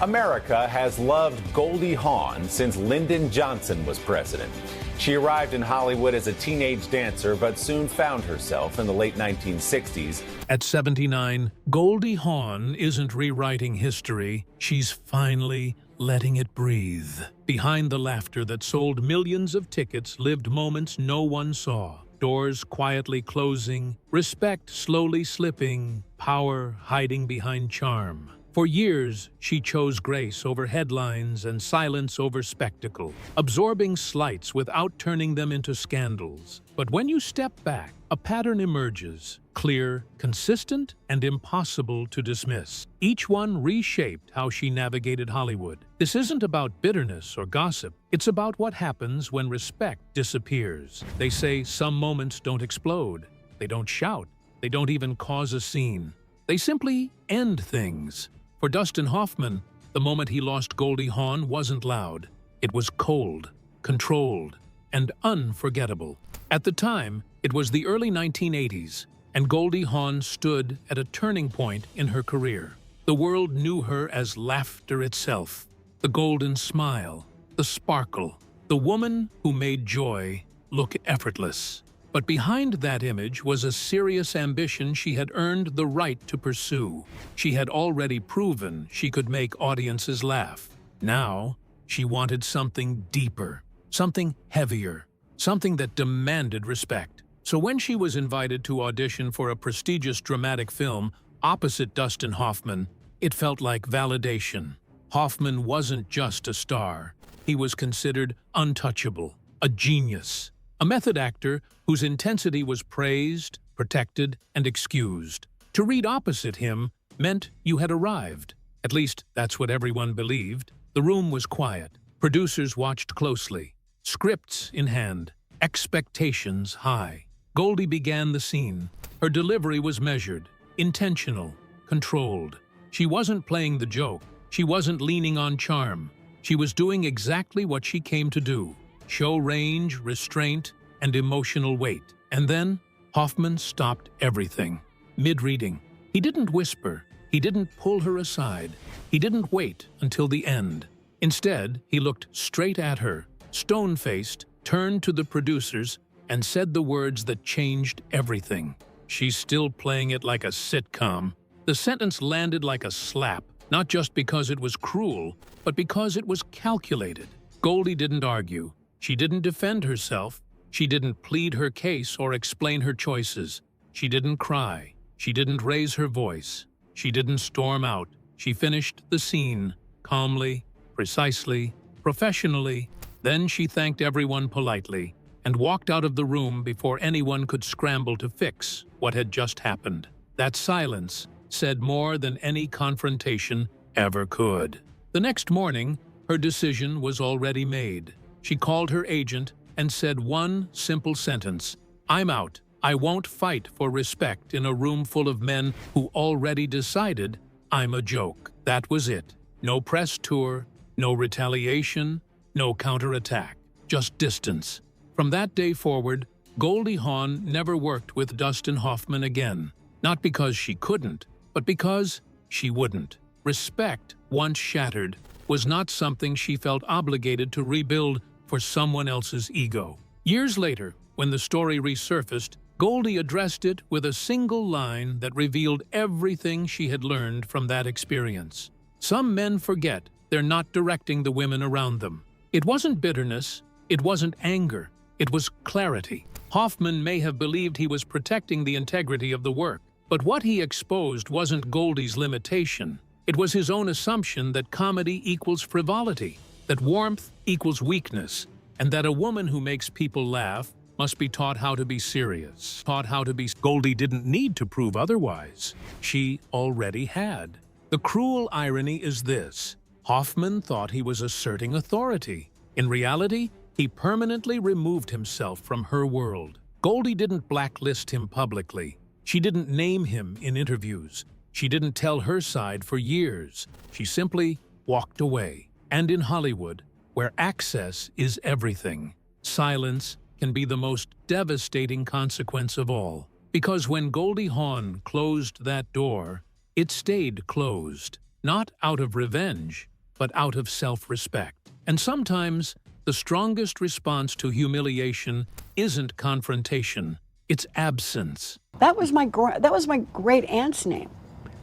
America has loved Goldie Hawn since Lyndon Johnson was president. She arrived in Hollywood as a teenage dancer, but soon found herself in the late 1960s. At 79, Goldie Hawn isn't rewriting history. She's finally letting it breathe. Behind the laughter that sold millions of tickets lived moments no one saw. Doors quietly closing, respect slowly slipping, power hiding behind charm. For years, she chose grace over headlines and silence over spectacle, absorbing slights without turning them into scandals. But when you step back, a pattern emerges, clear, consistent, and impossible to dismiss. Each one reshaped how she navigated Hollywood. This isn't about bitterness or gossip. It's about what happens when respect disappears. They say some moments don't explode. They don't shout. They don't even cause a scene. They simply end things. For Dustin Hoffman, the moment he lost Goldie Hawn wasn't loud. It was cold, controlled, and unforgettable. At the time, it was the early 1980s, and Goldie Hawn stood at a turning point in her career. The world knew her as laughter itself, the golden smile, the sparkle, the woman who made joy look effortless. But behind that image was a serious ambition she had earned the right to pursue. She had already proven she could make audiences laugh. Now, she wanted something deeper, something heavier, something that demanded respect. So when she was invited to audition for a prestigious dramatic film opposite Dustin Hoffman, it felt like validation. Hoffman wasn't just a star. He was considered untouchable, a genius. A method actor whose intensity was praised, protected, and excused. To read opposite him meant you had arrived. At least, that's what everyone believed. The room was quiet. Producers watched closely. Scripts in hand. Expectations high. Goldie began the scene. Her delivery was measured, intentional, controlled. She wasn't playing the joke. She wasn't leaning on charm. She was doing exactly what she came to do. Show range, restraint, and emotional weight. And then, Hoffman stopped everything. Mid-reading. He didn't whisper. He didn't pull her aside. He didn't wait until the end. Instead, he looked straight at her, stone-faced, turned to the producers, and said the words that changed everything. "She's still playing it like a sitcom." The sentence landed like a slap, not just because it was cruel, but because it was calculated. Goldie didn't argue. She didn't defend herself. She didn't plead her case or explain her choices. She didn't cry. She didn't raise her voice. She didn't storm out. She finished the scene calmly, precisely, professionally. Then she thanked everyone politely and walked out of the room before anyone could scramble to fix what had just happened. That silence said more than any confrontation ever could. The next morning, her decision was already made. She called her agent and said one simple sentence: "I'm out. I won't fight for respect in a room full of men who already decided I'm a joke." That was it. No press tour, no retaliation, no counterattack, just distance. From that day forward, Goldie Hawn never worked with Dustin Hoffman again. Not because she couldn't, but because she wouldn't. Respect, once shattered, was not something she felt obligated to rebuild for someone else's ego. Years later, when the story resurfaced, Goldie addressed it with a single line that revealed everything she had learned from that experience. Some men forget they're not directing the women around them. It wasn't bitterness, it wasn't anger, it was clarity. Hoffman may have believed he was protecting the integrity of the work, but what he exposed wasn't Goldie's limitation. It was his own assumption that comedy equals frivolity, that warmth equals weakness, and that a woman who makes people laugh must be taught how to be serious, taught how to be. Goldie didn't need to prove otherwise. She already had. The cruel irony is this: Hoffman thought he was asserting authority. In reality, he permanently removed himself from her world. Goldie didn't blacklist him publicly. She didn't name him in interviews. She didn't tell her side for years. She simply walked away. And in Hollywood, where access is everything, silence can be the most devastating consequence of all. Because when Goldie Hawn closed that door, it stayed closed. not out of revenge, but out of self-respect. And sometimes, the strongest response to humiliation isn't confrontation, it's absence. That was my great aunt's name,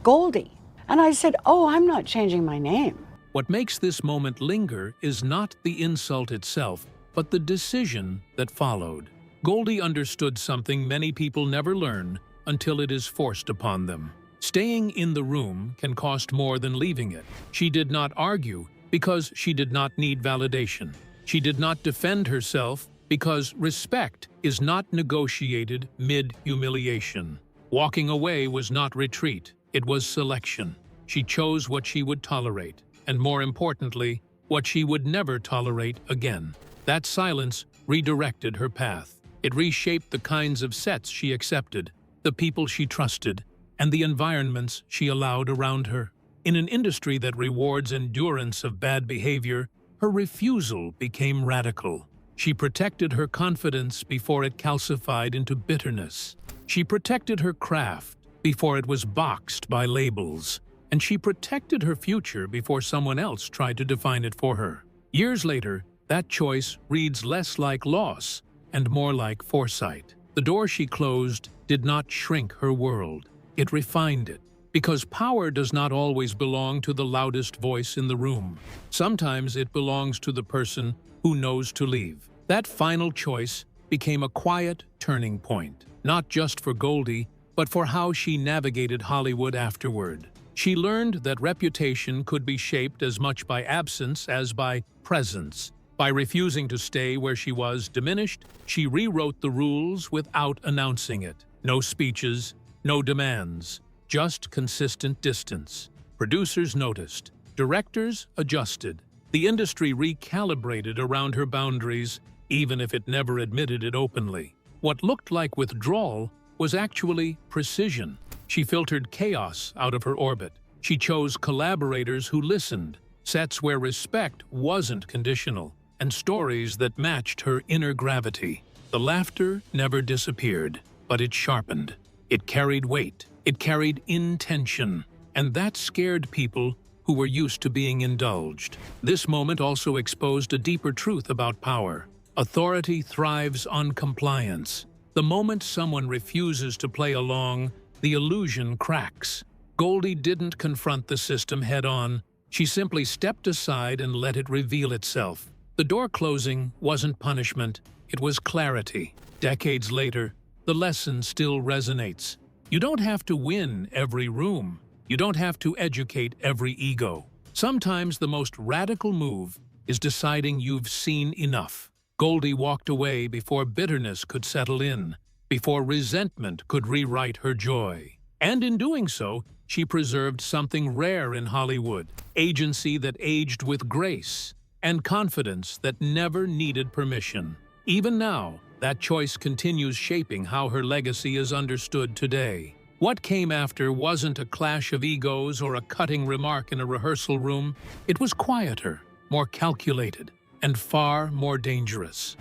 Goldie. And I said, "Oh, I'm not changing my name." What makes this moment linger is not the insult itself, but the decision that followed. Goldie understood something many people never learn until it is forced upon them. Staying in the room can cost more than leaving it. She did not argue because she did not need validation. She did not defend herself because respect is not negotiated mid-humiliation. Walking away was not retreat, it was selection. She chose what she would tolerate, and more importantly, what she would never tolerate again. That silence redirected her path. It reshaped the kinds of sets she accepted, the people she trusted, and the environments she allowed around her. In an industry that rewards endurance of bad behavior, her refusal became radical. She protected her confidence before it calcified into bitterness. She protected her craft before it was boxed by labels. And she protected her future before someone else tried to define it for her. Years later, that choice reads less like loss and more like foresight. The door she closed did not shrink her world. It refined it. Because power does not always belong to the loudest voice in the room. Sometimes it belongs to the person who knows to leave. That final choice became a quiet turning point, not just for Goldie, but for how she navigated Hollywood afterward. She learned that reputation could be shaped as much by absence as by presence. By refusing to stay where she was diminished, she rewrote the rules without announcing it. No speeches, no demands, just consistent distance. Producers noticed, directors adjusted. The industry recalibrated around her boundaries, even if it never admitted it openly. What looked like withdrawal was actually precision. She filtered chaos out of her orbit. She chose collaborators who listened, sets where respect wasn't conditional, and stories that matched her inner gravity. The laughter never disappeared, but it sharpened. It carried weight. It carried intention. And that scared people who were used to being indulged. This moment also exposed a deeper truth about power. Authority thrives on compliance. The moment someone refuses to play along, the illusion cracks. Goldie didn't confront the system head-on. She simply stepped aside and let it reveal itself. The door closing wasn't punishment, it was clarity. Decades later, the lesson still resonates. You don't have to win every room. You don't have to educate every ego. Sometimes the most radical move is deciding you've seen enough. Goldie walked away before bitterness could settle in, before resentment could rewrite her joy. And in doing so, she preserved something rare in Hollywood: agency that aged with grace, and confidence that never needed permission. Even now, that choice continues shaping how her legacy is understood today. What came after wasn't a clash of egos or a cutting remark in a rehearsal room. It was quieter, more calculated, and far more dangerous.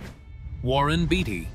Warren Beatty.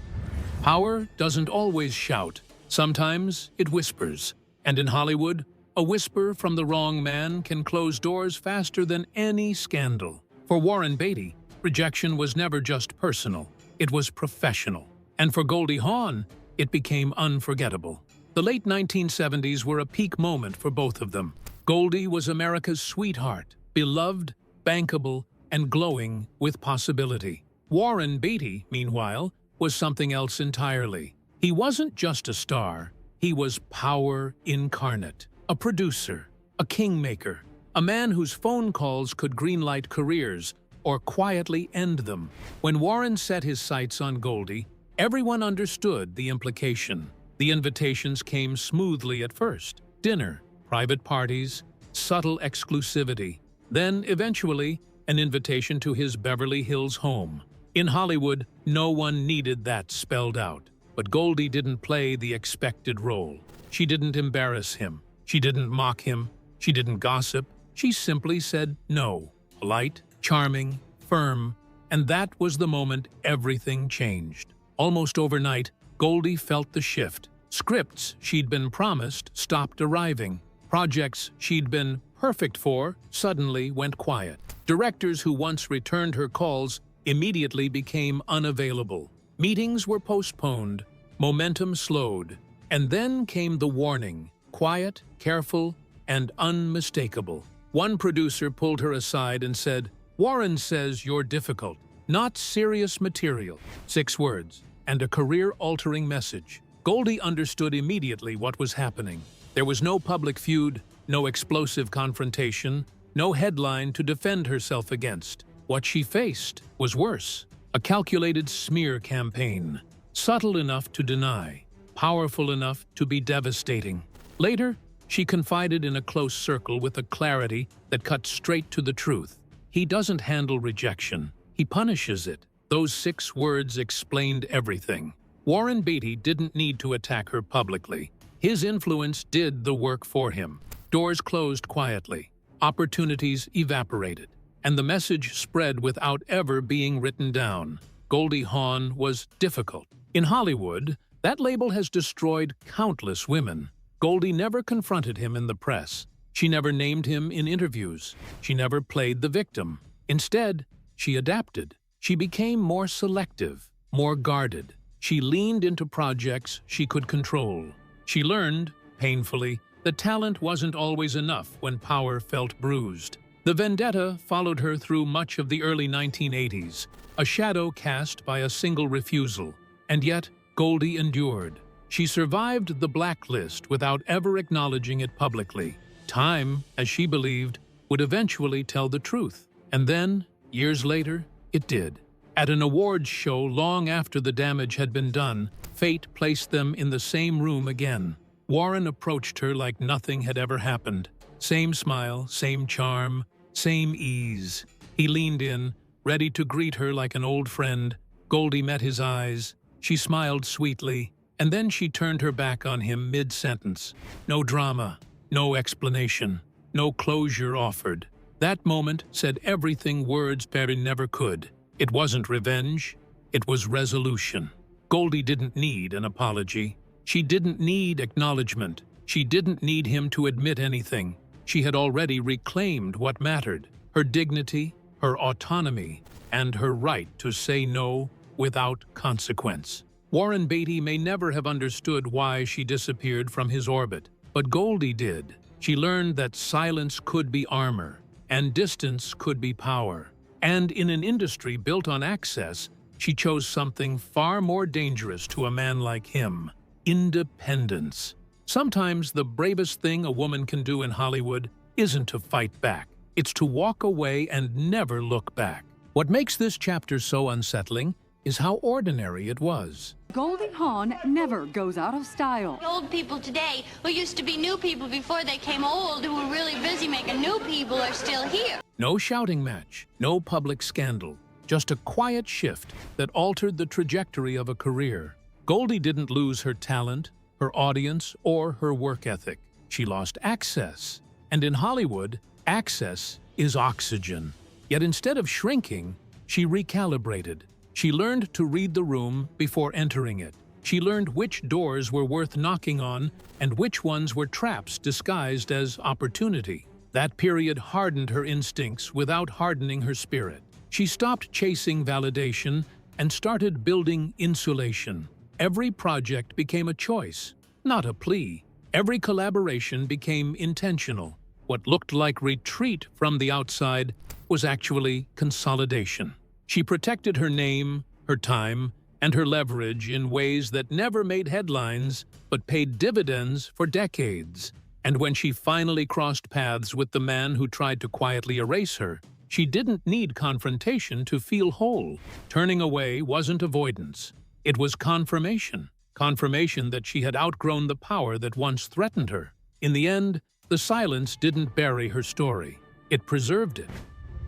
Power doesn't always shout. Sometimes it whispers. And in Hollywood, a whisper from the wrong man can close doors faster than any scandal. For Warren Beatty, rejection was never just personal. It was professional. And for Goldie Hawn, it became unforgettable. The late 1970s were a peak moment for both of them. Goldie was America's sweetheart, beloved, bankable, and glowing with possibility. Warren Beatty, meanwhile, was something else entirely. He wasn't just a star, he was power incarnate. A producer, a kingmaker, a man whose phone calls could greenlight careers or quietly end them. When Warren set his sights on Goldie, everyone understood the implication. The invitations came smoothly at first: dinner, private parties, subtle exclusivity. Then, eventually, an invitation to his Beverly Hills home. In Hollywood, no one needed that spelled out. But Goldie didn't play the expected role. She didn't embarrass him. She didn't mock him. She didn't gossip. She simply said no. Polite, charming, firm, and that was the moment everything changed. Almost overnight, Goldie felt the shift. Scripts she'd been promised stopped arriving. Projects she'd been perfect for suddenly went quiet. Directors who once returned her calls immediately became unavailable. Meetings were postponed, momentum slowed, and then came the warning: quiet, careful, and unmistakable. One producer pulled her aside and said, "Warren says you're difficult, not serious material." 6 words, and a career-altering message. Goldie understood immediately what was happening. There was no public feud, no explosive confrontation, no headline to defend herself against. What she faced was worse: a calculated smear campaign, subtle enough to deny, powerful enough to be devastating. Later, she confided in a close circle with a clarity that cut straight to the truth. He doesn't handle rejection, he punishes it. Those 6 words explained everything. Warren Beatty didn't need to attack her publicly. His influence did the work for him. Doors closed quietly, opportunities evaporated, and the message spread without ever being written down. Goldie Hawn was difficult. In Hollywood, that label has destroyed countless women. Goldie never confronted him in the press. She never named him in interviews. She never played the victim. Instead, she adapted. She became more selective, more guarded. She leaned into projects she could control. She learned, painfully, that talent wasn't always enough when power felt bruised. The vendetta followed her through much of the early 1980s, a shadow cast by a single refusal. And yet, Goldie endured. She survived the blacklist without ever acknowledging it publicly. Time, as she believed, would eventually tell the truth. And then, years later, it did. At an awards show long after the damage had been done, fate placed them in the same room again. Warren approached her like nothing had ever happened. Same smile, same charm, same ease. He leaned in, ready to greet her like an old friend. Goldie met his eyes. She smiled sweetly, and then she turned her back on him mid-sentence. No drama, no explanation, no closure offered. That moment said everything words barely never could. It wasn't revenge, it was resolution. Goldie didn't need an apology. She didn't need acknowledgement. She didn't need him to admit anything. She had already reclaimed what mattered: her dignity, her autonomy, and her right to say no without consequence. Warren Beatty may never have understood why she disappeared from his orbit, but Goldie did. She learned that silence could be armor, and distance could be power. And in an industry built on access, she chose something far more dangerous to a man like him: independence. Sometimes the bravest thing a woman can do in Hollywood isn't to fight back. It's to walk away and never look back. What makes this chapter so unsettling is how ordinary it was. Goldie Hawn never goes out of style. Old people today, who used to be new people before they came old, who were really busy making new people, are still here. No shouting match, no public scandal, just a quiet shift that altered the trajectory of a career. Goldie didn't lose her talent, her audience, or her work ethic. She lost access. And in Hollywood, access is oxygen. Yet instead of shrinking, she recalibrated. She learned to read the room before entering it. She learned which doors were worth knocking on and which ones were traps disguised as opportunity. That period hardened her instincts without hardening her spirit. She stopped chasing validation and started building insulation. Every project became a choice, not a plea. Every collaboration became intentional. What looked like retreat from the outside was actually consolidation. She protected her name, her time, and her leverage in ways that never made headlines but paid dividends for decades. And when she finally crossed paths with the man who tried to quietly erase her, she didn't need confrontation to feel whole. Turning away wasn't avoidance. It was confirmation. Confirmation that she had outgrown the power that once threatened her. In the end, the silence didn't bury her story. It preserved it.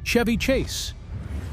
Chevy Chase.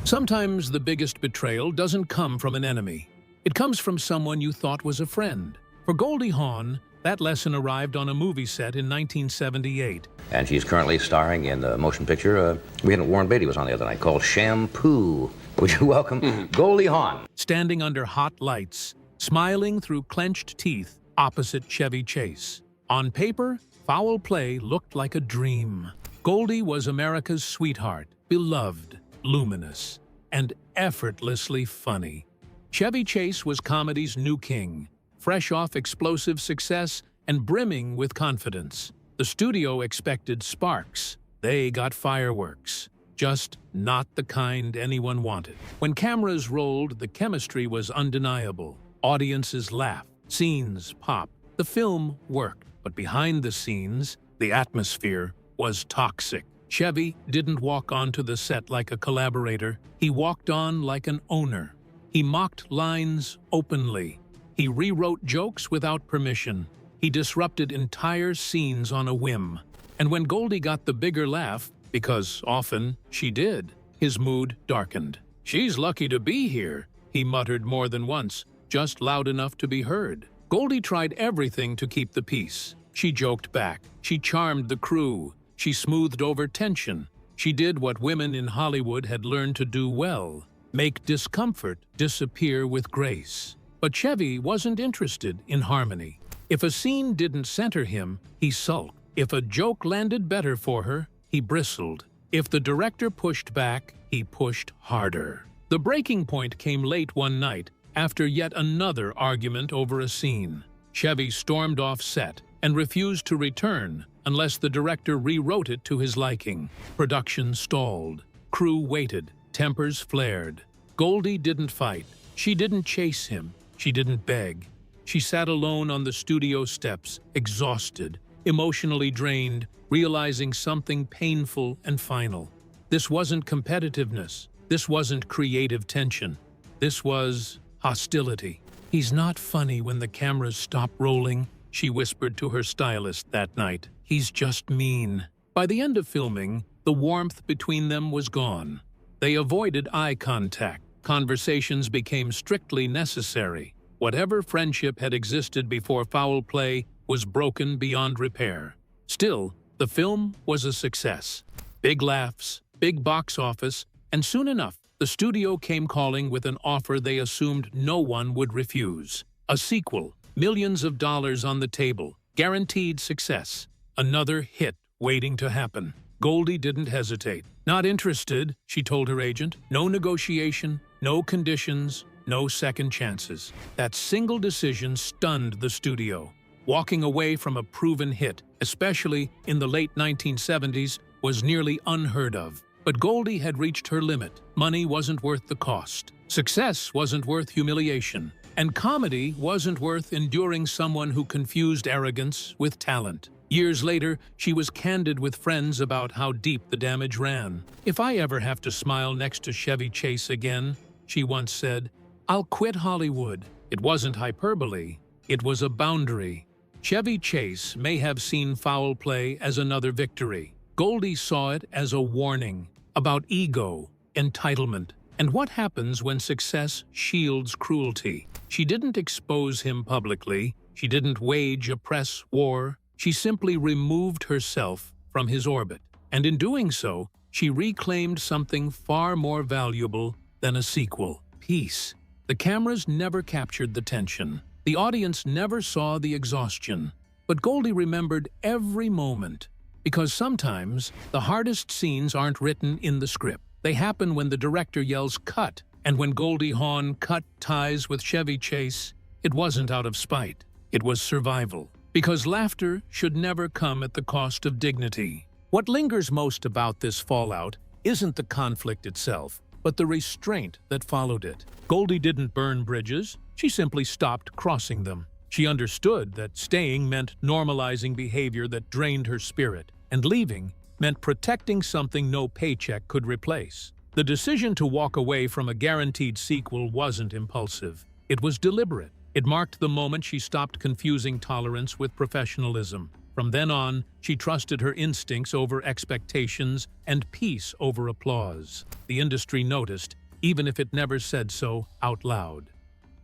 Sometimes the biggest betrayal doesn't come from an enemy. It comes from someone you thought was a friend. For Goldie Hawn, that lesson arrived on a movie set in 1978. And she's currently starring in the motion picture Warren Beatty was on the other night, called Shampoo. Would you welcome Goldie Hawn? Standing under hot lights, smiling through clenched teeth opposite Chevy Chase. On paper, foul play looked like a dream. Goldie was America's sweetheart, beloved, luminous, and effortlessly funny. Chevy Chase was comedy's new king, fresh off explosive success and brimming with confidence. The studio expected sparks. They got fireworks. Just not the kind anyone wanted. When cameras rolled, the chemistry was undeniable. Audiences laughed, scenes popped. The film worked, but behind the scenes, the atmosphere was toxic. Chevy didn't walk onto the set like a collaborator. He walked on like an owner. He mocked lines openly. He rewrote jokes without permission. He disrupted entire scenes on a whim. And when Goldie got the bigger laugh, because often she did, his mood darkened. "She's lucky to be here," he muttered more than once, just loud enough to be heard. Goldie tried everything to keep the peace. She joked back. She charmed the crew. She smoothed over tension. She did what women in Hollywood had learned to do well: make discomfort disappear with grace. But Chevy wasn't interested in harmony. If a scene didn't center him, he sulked. If a joke landed better for her, he bristled. If the director pushed back, he pushed harder. The breaking point came late one night, after yet another argument over a scene. Chevy stormed off set and refused to return unless the director rewrote it to his liking. Production stalled. Crew waited. Tempers flared. Goldie didn't fight. She didn't chase him. She didn't beg. She sat alone on the studio steps, exhausted, emotionally drained, realizing something painful and final. This wasn't competitiveness. This wasn't creative tension. This was hostility. "He's not funny when the cameras stop rolling," she whispered to her stylist that night. "He's just mean." By the end of filming, the warmth between them was gone. They avoided eye contact. Conversations became strictly necessary. Whatever friendship had existed before foul play was broken beyond repair. Still, the film was a success. Big laughs, big box office, and soon enough, the studio came calling with an offer they assumed no one would refuse. A sequel, millions of dollars on the table, guaranteed success. Another hit waiting to happen. Goldie didn't hesitate. "Not interested," she told her agent. "No negotiation, no conditions, no second chances." That single decision stunned the studio. Walking away from a proven hit, especially in the late 1970s, was nearly unheard of. But Goldie had reached her limit. Money wasn't worth the cost. Success wasn't worth humiliation. And comedy wasn't worth enduring someone who confused arrogance with talent. Years later, she was candid with friends about how deep the damage ran. "If I ever have to smile next to Chevy Chase again," she once said, "I'll quit Hollywood." It wasn't hyperbole. It was a boundary. Chevy Chase may have seen foul play as another victory. Goldie saw it as a warning about ego, entitlement, and what happens when success shields cruelty. She didn't expose him publicly. She didn't wage a press war. She simply removed herself from his orbit. And in doing so, she reclaimed something far more valuable than a sequel: peace. The cameras never captured the tension. The audience never saw the exhaustion. But Goldie remembered every moment. Because sometimes, the hardest scenes aren't written in the script. They happen when the director yells "cut." And when Goldie Hawn cut ties with Chevy Chase, it wasn't out of spite. It was survival. Because laughter should never come at the cost of dignity. What lingers most about this fallout isn't the conflict itself, but the restraint that followed it. Goldie didn't burn bridges. She simply stopped crossing them. She understood that staying meant normalizing behavior that drained her spirit, and leaving meant protecting something no paycheck could replace. The decision to walk away from a guaranteed sequel wasn't impulsive. It was deliberate. It marked the moment she stopped confusing tolerance with professionalism. From then on, she trusted her instincts over expectations and peace over applause. The industry noticed, even if it never said so out loud.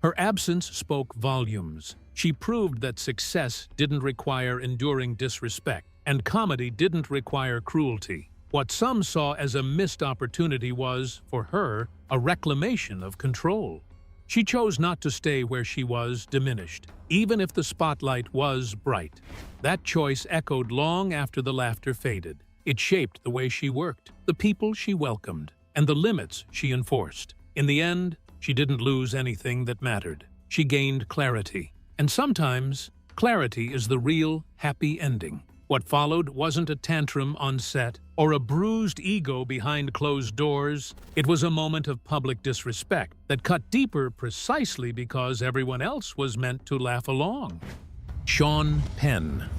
Her absence spoke volumes. She proved that success didn't require enduring disrespect, and comedy didn't require cruelty. What some saw as a missed opportunity was, for her, a reclamation of control. She chose not to stay where she was diminished, even if the spotlight was bright. That choice echoed long after the laughter faded. It shaped the way she worked, the people she welcomed, and the limits she enforced. In the end, she didn't lose anything that mattered. She gained clarity. And sometimes, clarity is the real, happy ending. What followed wasn't a tantrum on set or a bruised ego behind closed doors. It was a moment of public disrespect that cut deeper precisely because everyone else was meant to laugh along. Sean Penn.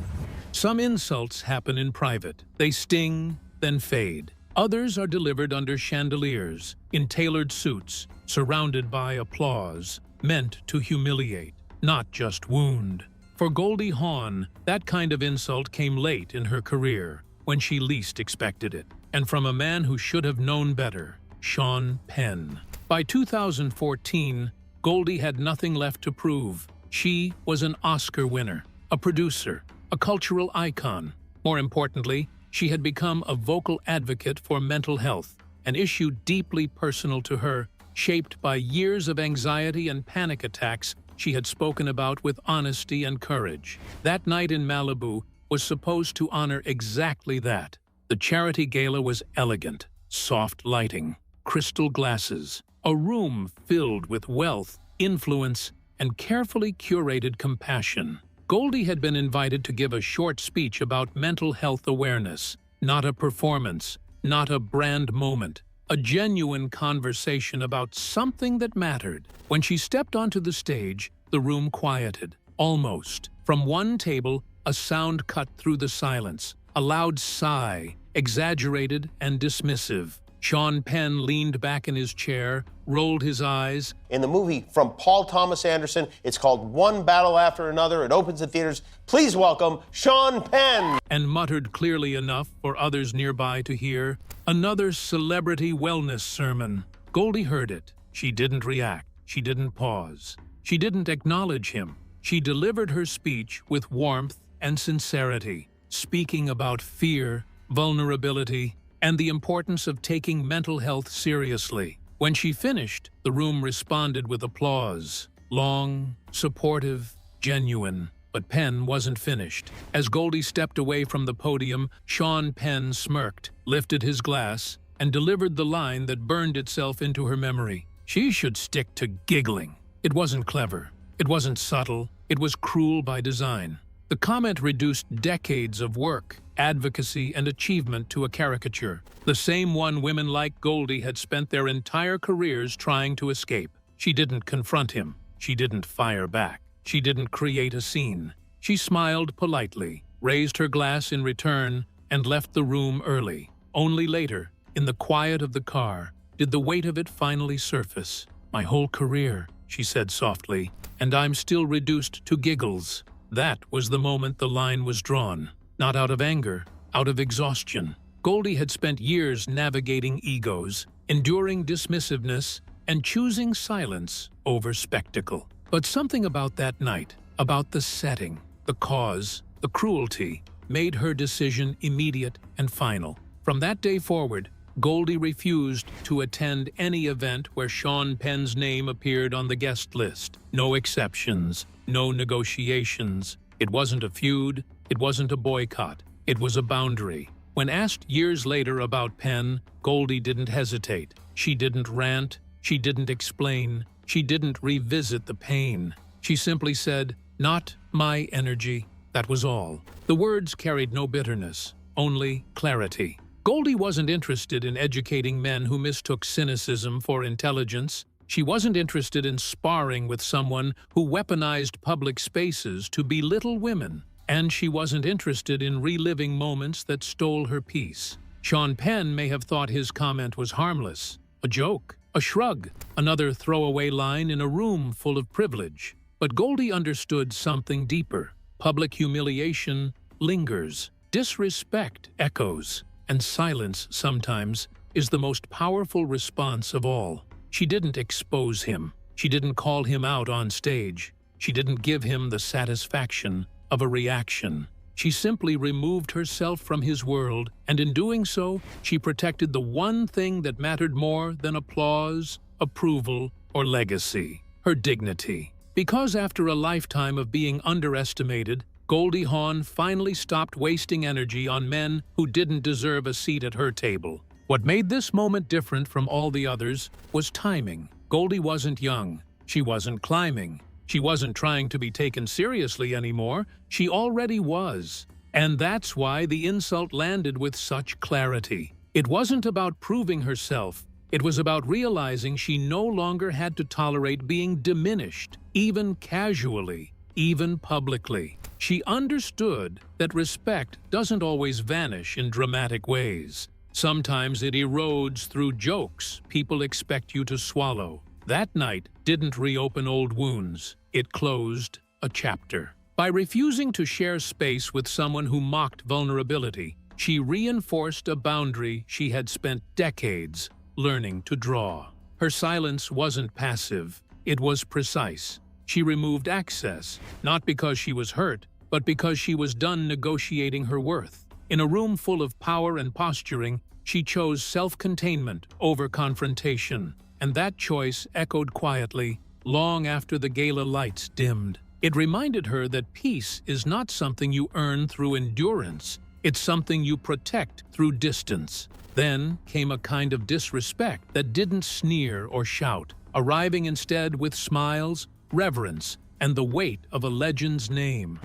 Some insults happen in private. They sting, then fade. Others are delivered under chandeliers, in tailored suits, surrounded by applause, meant to humiliate, not just wound. For Goldie Hawn, that kind of insult came late in her career, when she least expected it, and from a man who should have known better, Sean Penn. By 2014, Goldie had nothing left to prove. She was an Oscar winner, a producer, a cultural icon. More importantly, she had become a vocal advocate for mental health, an issue deeply personal to her, shaped by years of anxiety and panic attacks she had spoken about with honesty and courage. That night in Malibu was supposed to honor exactly that. The charity gala was elegant, soft lighting, crystal glasses, a room filled with wealth, influence, and carefully curated compassion. Goldie had been invited to give a short speech about mental health awareness, not a performance, not a brand moment, a genuine conversation about something that mattered. When she stepped onto the stage, the room quieted, almost. From one table, a sound cut through the silence, a loud sigh, exaggerated and dismissive. Sean Penn leaned back in his chair, rolled his eyes. In the movie from Paul Thomas Anderson, it's called One Battle After Another. It opens in theaters. Please welcome Sean Penn. And muttered clearly enough for others nearby to hear, another celebrity wellness sermon. Goldie heard it. She didn't react. She didn't pause. She didn't acknowledge him. She delivered her speech with warmth and sincerity, speaking about fear, vulnerability, and the importance of taking mental health seriously. When she finished, the room responded with applause. Long, supportive, genuine. But Penn wasn't finished. As Goldie stepped away from the podium, Sean Penn smirked, lifted his glass, and delivered the line that burned itself into her memory. She should stick to giggling. It wasn't clever. It wasn't subtle. It was cruel by design. The comment reduced decades of work, advocacy, and achievement to a caricature, the same one women like Goldie had spent their entire careers trying to escape. She didn't confront him. She didn't fire back. She didn't create a scene. She smiled politely, raised her glass in return, and left the room early. Only later, in the quiet of the car, did the weight of it finally surface. "My whole career," she said softly, "and I'm still reduced to giggles." That was the moment the line was drawn. Not out of anger, out of exhaustion. Goldie had spent years navigating egos, enduring dismissiveness, and choosing silence over spectacle. But something about that night, about the setting, the cause, the cruelty, made her decision immediate and final. From that day forward, Goldie refused to attend any event where Sean Penn's name appeared on the guest list. No exceptions, no negotiations. It wasn't a feud, it wasn't a boycott, it was a boundary. When asked years later about Penn, Goldie didn't hesitate. She didn't rant, she didn't explain, she didn't revisit the pain. She simply said, "Not my energy." That was all. The words carried no bitterness, only clarity. Goldie wasn't interested in educating men who mistook cynicism for intelligence. She wasn't interested in sparring with someone who weaponized public spaces to belittle women. And she wasn't interested in reliving moments that stole her peace. Sean Penn may have thought his comment was harmless, a joke, a shrug, another throwaway line in a room full of privilege. But Goldie understood something deeper. Public humiliation lingers, disrespect echoes, and silence sometimes is the most powerful response of all. She didn't expose him. She didn't call him out on stage. She didn't give him the satisfaction of a reaction. She simply removed herself from his world, and in doing so, she protected the one thing that mattered more than applause, approval, or legacy: her dignity. Because after a lifetime of being underestimated, Goldie Hawn finally stopped wasting energy on men who didn't deserve a seat at her table. What made this moment different from all the others was timing. Goldie wasn't young. She wasn't climbing. She wasn't trying to be taken seriously anymore. She already was. And that's why the insult landed with such clarity. It wasn't about proving herself. It was about realizing she no longer had to tolerate being diminished, even casually, even publicly. She understood that respect doesn't always vanish in dramatic ways. Sometimes it erodes through jokes people expect you to swallow. That night didn't reopen old wounds. It closed a chapter. By refusing to share space with someone who mocked vulnerability, she reinforced a boundary she had spent decades learning to draw. Her silence wasn't passive, it was precise. She removed access, not because she was hurt, but because she was done negotiating her worth. In a room full of power and posturing, she chose self-containment over confrontation, and that choice echoed quietly long after the gala lights dimmed. It reminded her that peace is not something you earn through endurance, it's something you protect through distance. Then came a kind of disrespect that didn't sneer or shout, arriving instead with smiles, reverence, and the weight of a legend's name.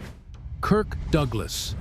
Kirk Douglas.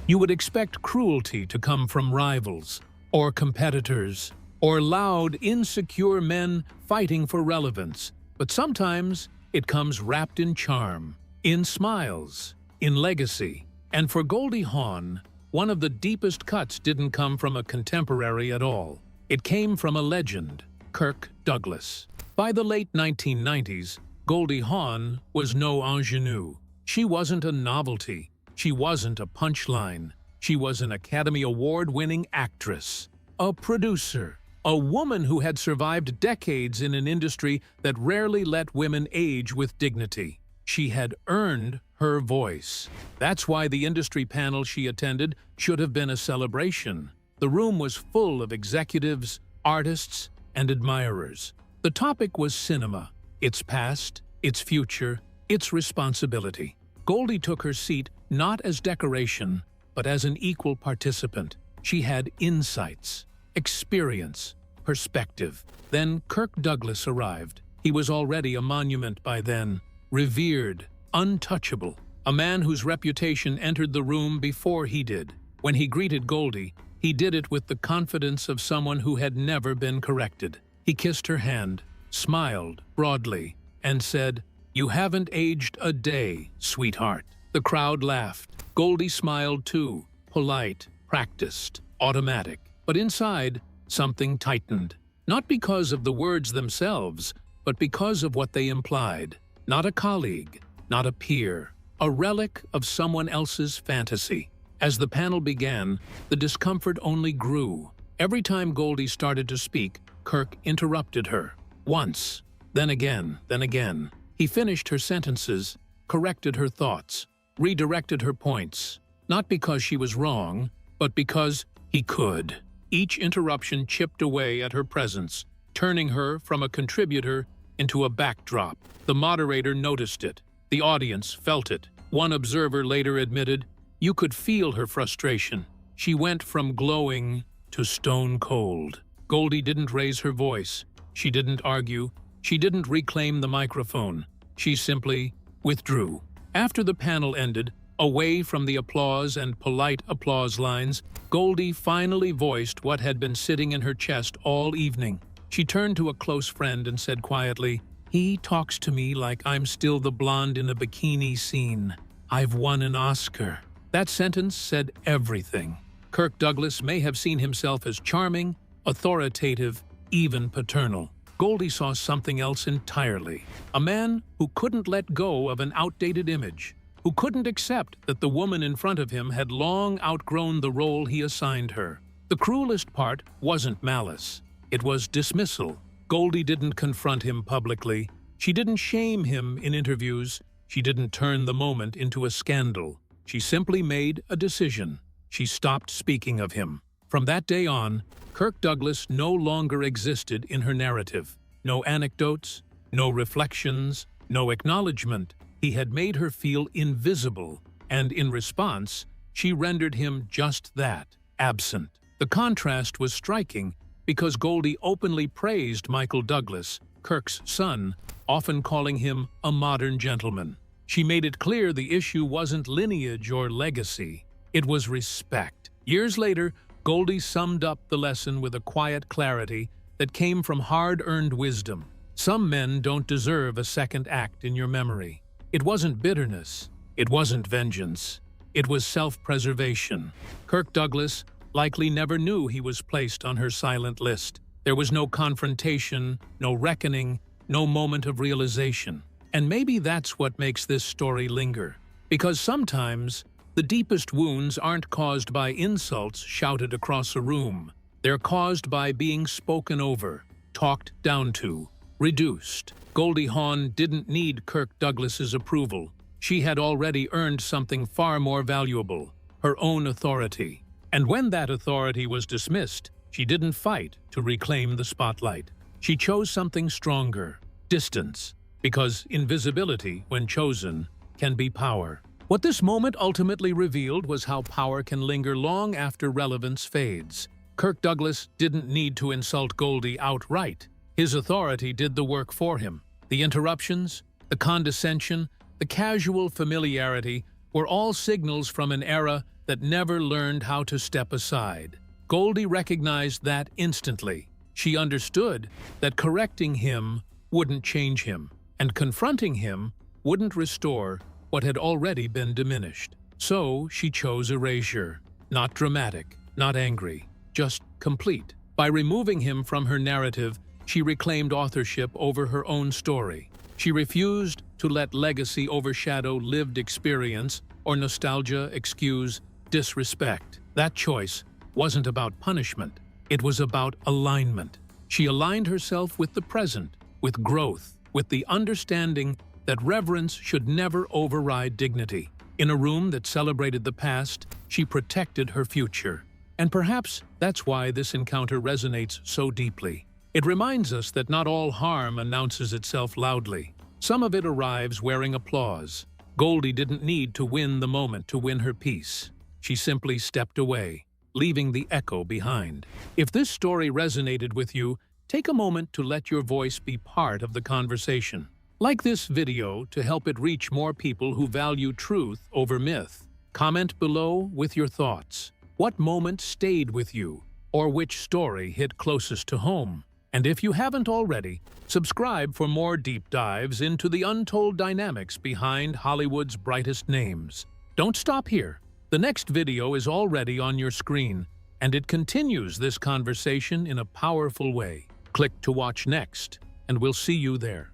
You would expect cruelty to come from rivals, or competitors, or loud, insecure men fighting for relevance. But sometimes it comes wrapped in charm, in smiles, in legacy. And for Goldie Hawn, one of the deepest cuts didn't come from a contemporary at all. It came from a legend, Kirk Douglas. By the late 1990s, Goldie Hawn was no ingenue. She wasn't a novelty. She wasn't a punchline. She was an Academy Award-winning actress, a producer, a woman who had survived decades in an industry that rarely let women age with dignity. She had earned her voice. That's why the industry panel she attended should have been a celebration. The room was full of executives, artists, and admirers. The topic was cinema, its past, its future, its responsibility. Goldie took her seat not as decoration, but as an equal participant. She had insights, experience, perspective. Then Kirk Douglas arrived. He was already a monument by then, revered, untouchable, a man whose reputation entered the room before he did. When he greeted Goldie, he did it with the confidence of someone who had never been corrected. He kissed her hand, smiled broadly, and said, "You haven't aged a day, sweetheart." The crowd laughed. Goldie smiled too, polite, practiced, automatic. But inside, something tightened. Not because of the words themselves, but because of what they implied. Not a colleague, not a peer, a relic of someone else's fantasy. As the panel began, the discomfort only grew. Every time Goldie started to speak, Kirk interrupted her. Once, then again, then again. He finished her sentences, corrected her thoughts, redirected her points, not because she was wrong, but because he could. Each interruption chipped away at her presence, turning her from a contributor into a backdrop. The moderator noticed it. The audience felt it. One observer later admitted, "You could feel her frustration. She went from glowing to stone cold." Goldie didn't raise her voice. She didn't argue. She didn't reclaim the microphone. She simply withdrew. After the panel ended, away from the applause and polite applause lines, Goldie finally voiced what had been sitting in her chest all evening. She turned to a close friend and said quietly, "He talks to me like I'm still the blonde in a bikini scene. I've won an Oscar." That sentence said everything. Kirk Douglas may have seen himself as charming, authoritative, even paternal. Goldie saw something else entirely. A man who couldn't let go of an outdated image, who couldn't accept that the woman in front of him had long outgrown the role he assigned her. The cruelest part wasn't malice. It was dismissal. Goldie didn't confront him publicly. She didn't shame him in interviews. She didn't turn the moment into a scandal. She simply made a decision. She stopped speaking of him. From that day on, Kirk Douglas no longer existed in her narrative. No anecdotes, no reflections, no acknowledgement. He had made her feel invisible, and in response, she rendered him just that, absent. The contrast was striking because Goldie openly praised Michael Douglas, Kirk's son, often calling him a modern gentleman. She made it clear the issue wasn't lineage or legacy, it was respect. Years later, Goldie summed up the lesson with a quiet clarity that came from hard-earned wisdom. Some men don't deserve a second act in your memory. It wasn't bitterness, it wasn't vengeance, it was self-preservation. Kirk Douglas likely never knew he was placed on her silent list. There was no confrontation, no reckoning, no moment of realization. And maybe that's what makes this story linger. Because sometimes, the deepest wounds aren't caused by insults shouted across a room. They're caused by being spoken over, talked down to, reduced. Goldie Hawn didn't need Kirk Douglas's approval. She had already earned something far more valuable, her own authority. And when that authority was dismissed, she didn't fight to reclaim the spotlight. She chose something stronger, distance, because invisibility, when chosen, can be power. What this moment ultimately revealed was how power can linger long after relevance fades. Kirk Douglas didn't need to insult Goldie outright. His authority did the work for him. The interruptions, the condescension, the casual familiarity were all signals from an era that never learned how to step aside. Goldie recognized that instantly. She understood that correcting him wouldn't change him, and confronting him wouldn't restore what had already been diminished. So she chose erasure. Not dramatic, not angry, just complete. By removing him from her narrative, she reclaimed authorship over her own story. She refused to let legacy overshadow lived experience or nostalgia excuse disrespect. That choice wasn't about punishment. It was about alignment. She aligned herself with the present, with growth, with the understanding that reverence should never override dignity. In a room that celebrated the past, she protected her future. And perhaps that's why this encounter resonates so deeply. It reminds us that not all harm announces itself loudly. Some of it arrives wearing applause. Goldie didn't need to win the moment to win her peace. She simply stepped away, leaving the echo behind. If this story resonated with you, take a moment to let your voice be part of the conversation. Like this video to help it reach more people who value truth over myth. Comment below with your thoughts. What moment stayed with you, or which story hit closest to home? And if you haven't already, subscribe for more deep dives into the untold dynamics behind Hollywood's brightest names. Don't stop here. The next video is already on your screen, and it continues this conversation in a powerful way. Click to watch next, and we'll see you there.